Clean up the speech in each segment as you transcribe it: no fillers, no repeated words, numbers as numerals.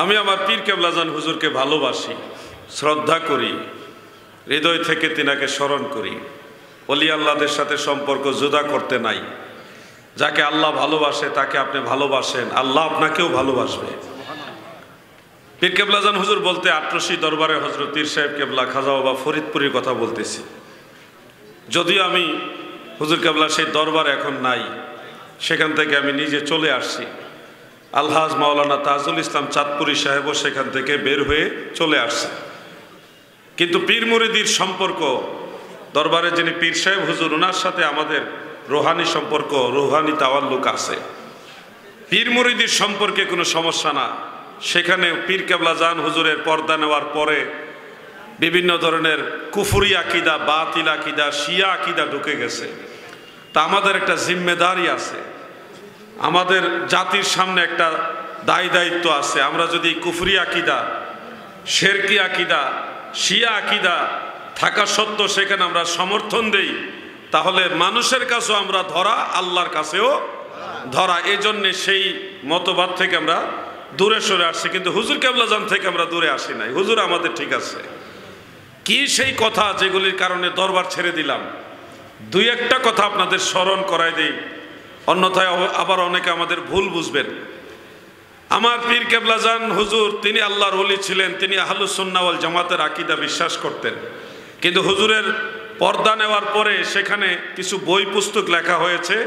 আমি আমার পীর কেবলাজান হুজুরকে ভালোবাসি, শ্রদ্ধা করি, হৃদয় থেকে তিনাকে স্মরণ করি। ওলি আল্লাহদের সাথে সম্পর্ক জুদা করতে নাই। যাকে আল্লাহ ভালোবাসে তাকে আপনি ভালোবাসেন, আল্লাহ আপনাকেও ভালোবাসবে। পীর কেবলাজান হুজুর বলতে আটরশি দরবারে হযরত পীর সাহেব কেবলা খাজা বাবা ফরিদপুরের কথা বলতেছি। যদিও আমি হুজুর কেবলা সেই দরবার এখন নাই, সেখান থেকে আমি নিজে চলে আসছি। আলহাজ মাওলানা তাজুল ইসলাম চাঁদপুরি সাহেবও সেখান থেকে বের হয়ে চলে আসছে। কিন্তু পীর মুরিদির সম্পর্ক, দরবারে যিনি পীর সাহেব হুজুর, ওনার সাথে আমাদের রুহানি সম্পর্ক, রুহানি তাওয়াল্লুক আছে। পীর মুরিদির সম্পর্কে কোনো সমস্যা না। সেখানে পীর কেবলাজান হুজুরের পর্দা নেওয়ার পরে বিভিন্ন ধরনের কুফরি আকিদা, বাতিল আকিদা, শিয়া আকিদা ঢুকে গেছে। তা আমাদের একটা জিম্মেদারি আছে, আমাদের জাতির সামনে একটা দায় দায়িত্ব আছে। আমরা যদি কুফরি আকিদা, শেরকি আকিদা, শিয়া আকিদা থাকা সত্ত্বেও সেখানে আমরা সমর্থন দেই, তাহলে মানুষের কাছেও আমরা ধরা, আল্লাহর কাছেও ধরা। এই জন্যে সেই মতবাদ থেকে আমরা দূরে সরে আসছি। কিন্তু হুজুর কেবলাজান থেকে আমরা দূরে আসি নাই। হুজুর আমাদের ঠিক আছে। কি সেই কথা যেগুলির কারণে দরবার ছেড়ে দিলাম, দুই একটা কথা আপনাদের স্মরণ করাই দেই, অন্যথায় আবার অনেকে আমাদের ভুল বুঝবেন। আমার পীর কেবলাজান হুজুর তিনি আল্লাহর ওলি ছিলেন, তিনি আহলুস সুন্নাহ ওয়াল জামাতের আকীদা বিশ্বাস করতেন। কিন্তু হুজুরের পর্দা নেওয়ার পরে সেখানে কিছু বই পুস্তক লেখা হয়েছে,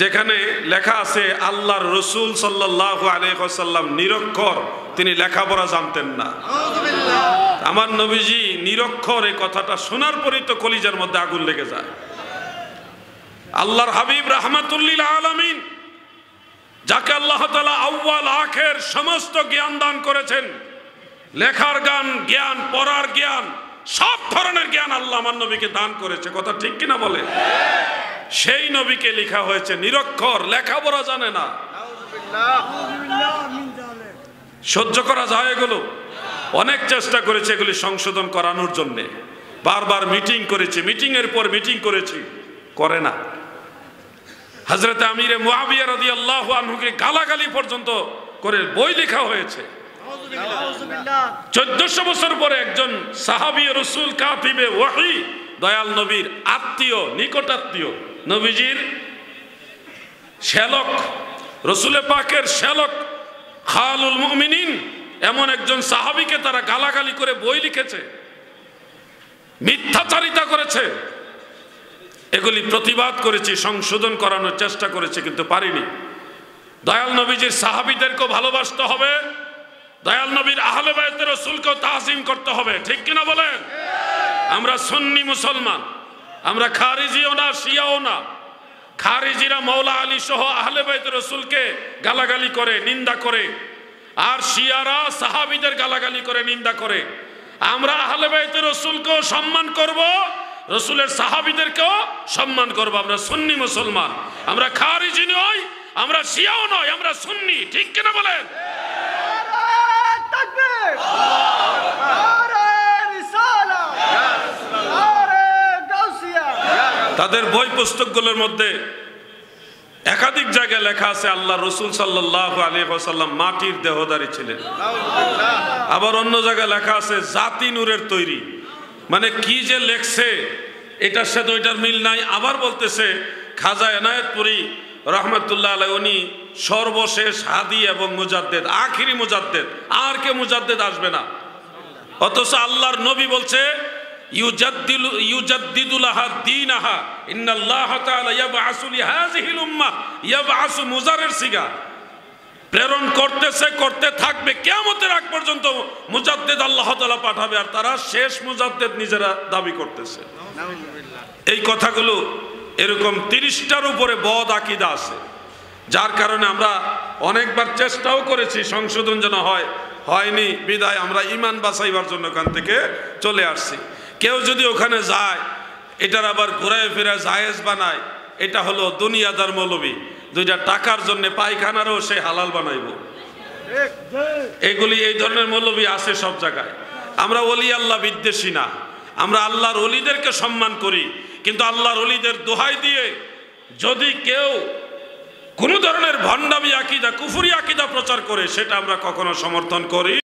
যেখানে লেখা আছে আল্লাহর রসুল সাল্লাল্লাহু আলাইহি ওয়াসাল্লাম নিরক্ষর, তিনি লেখাপড়া জানতেন না। আমার নবীজি নিরক্ষর, এই কথাটা শোনার পরেই তো কলিজার মধ্যে আগুন লেগে যায়। আল্লাহর হাবিব রাহমাতুল লিল আলামিন, যাকে আল্লাহ তাআলা আউয়াল আখির সমস্ত জ্ঞান দান করেছেন, লেখার জ্ঞান, জ্ঞান পড়ার জ্ঞান, সব ধরনের জ্ঞান আল্লাহ আমার নবীকে দান করেছে। কথা ঠিক কিনা বলে? সেই নবীকে লেখা হয়েছে নিরক্ষর, লেখাপড়া জানে না। সহ্য করা যায় এগুলো? অনেক চেষ্টা করেছে এগুলি সংশোধন করানোর জন্যে, বারবার মিটিং করেছি, মিটিংয়ের পর মিটিং করেছি, করে না। হযরত আমিরে মুআবিয়া রাদিয়াল্লাহু আনহুকে গালাগালি পর্যন্ত করে বই লেখা হয়েছে। 1400 বছর পরে একজন সাহাবী রাসূল কাতিবে ওহী, দয়াল নবীর আত্মীয়, নিকট আত্মীয়, নবীজির শ্যালক, রসুলে পাকের শ্যালক, খালুল মুমিনিন, এমন একজন সাহাবীকে তারা গালাগালি করে বই লিখেছে, মিথ্যাচারিতা করেছে। এগুলি প্রতিবাদ করেছি, সংশোধন করানোর চেষ্টা করেছি, কিন্তু পারিনি। দয়াল নবীজির সাহাবীদেরকেও ভালোবাসতে হবে, দয়াল নবীর আহলে বায়তে রাসূলকেও তাজিম করতে হবে। ঠিক কিনা বলেন? আমরা সুন্নি মুসলমান, আমরা খারিজিও না, শিয়াও না। খারিজিরা মৌলা আলী সহ আহলে বায়তে রাসূলকে গালাগালি করে, নিন্দা করে, আর শিয়ারা সাহাবীদের গালাগালি করে, নিন্দা করে। আমরা আহলে বায়তে রাসূলকেও সম্মান করব, রসুলের সাহাবীদেরকেও সম্মান করব। আমরা সুন্নি মুসলমান, আমরা খারিজি নই, আমরা শিয়াও নয়, আমরা সুন্নি। ঠিক কিনা বলেন? তাদের বই পুস্তকগুলোর মধ্যে একাধিক জায়গায় লেখা আছে আল্লাহ রসুল সাল্লাল্লাহু আলাইহি ওয়াসাল্লাম মাটির দেহধারী ছিলেন। আবার অন্য জায়গায় লেখা আছে জাতি নূরের তৈরি। মানে কি যে লেখছে, এটার সাথে ওইটার মিল নাই। আবার বলতেছে খাজা এনায়েতপুরী রহমতুল্লাহ আলাইহি উনি সর্বশেষ হাদি এবং মুজাদ্দেদ, আখিরি মুজাদ্দেদ, আর কে মুজাদ্দেদ আসবে না। অথচ আল্লাহর নবী বলছে ইউজাদ্দিদু লাহা দীনাহা ইন্নাল্লাহ তাআলা ইয়াবআসু লিহাযিহিল উম্মাহ ইয়াবআসু মুজারের সিগা, প্রেরণ করতেছে, করতে থাকবে, কিয়ামতের আগ পর্যন্ত মুজাদ্দেদ আল্লাহ তাআলা পাঠাবে, আর তারা শেষ মুজাদ্দেদ নিজেরা দাবি করতেছে। এই কথাগুলো এরকম 30টার উপরে বদ আকীদা আছে, যার কারণে আমরা অনেকবার চেষ্টাও করেছি সংশোধন যেন হয়, হয়নি। বিদায় আমরা ঈমান বাঁচাইবার জন্য ওখান থেকে চলে আসছি। কেউ যদি ওখানে যায়, এটার আবার ঘুরায় ফিরে জায়েজ বানায়, এটা হলো দুনিয়াদার মৌলবী, দুইটা টাকার জন্য পায়খানারও সে হালাল বানাইব। এগুলি, এই ধরনের মৌলবী আছে সব জায়গায়। আমরা ওলি আল্লাহ বিদ্বেষী না, আমরা আল্লাহর ওলিদেরকে সম্মান করি। কিন্তু আল্লাহর ওলিদের দোহাই দিয়ে যদি কেউ কোনো ধরনের ভণ্ডামি আকীদা কুফরি আকীদা প্রচার করে সেটা আমরা কখনো সমর্থন করি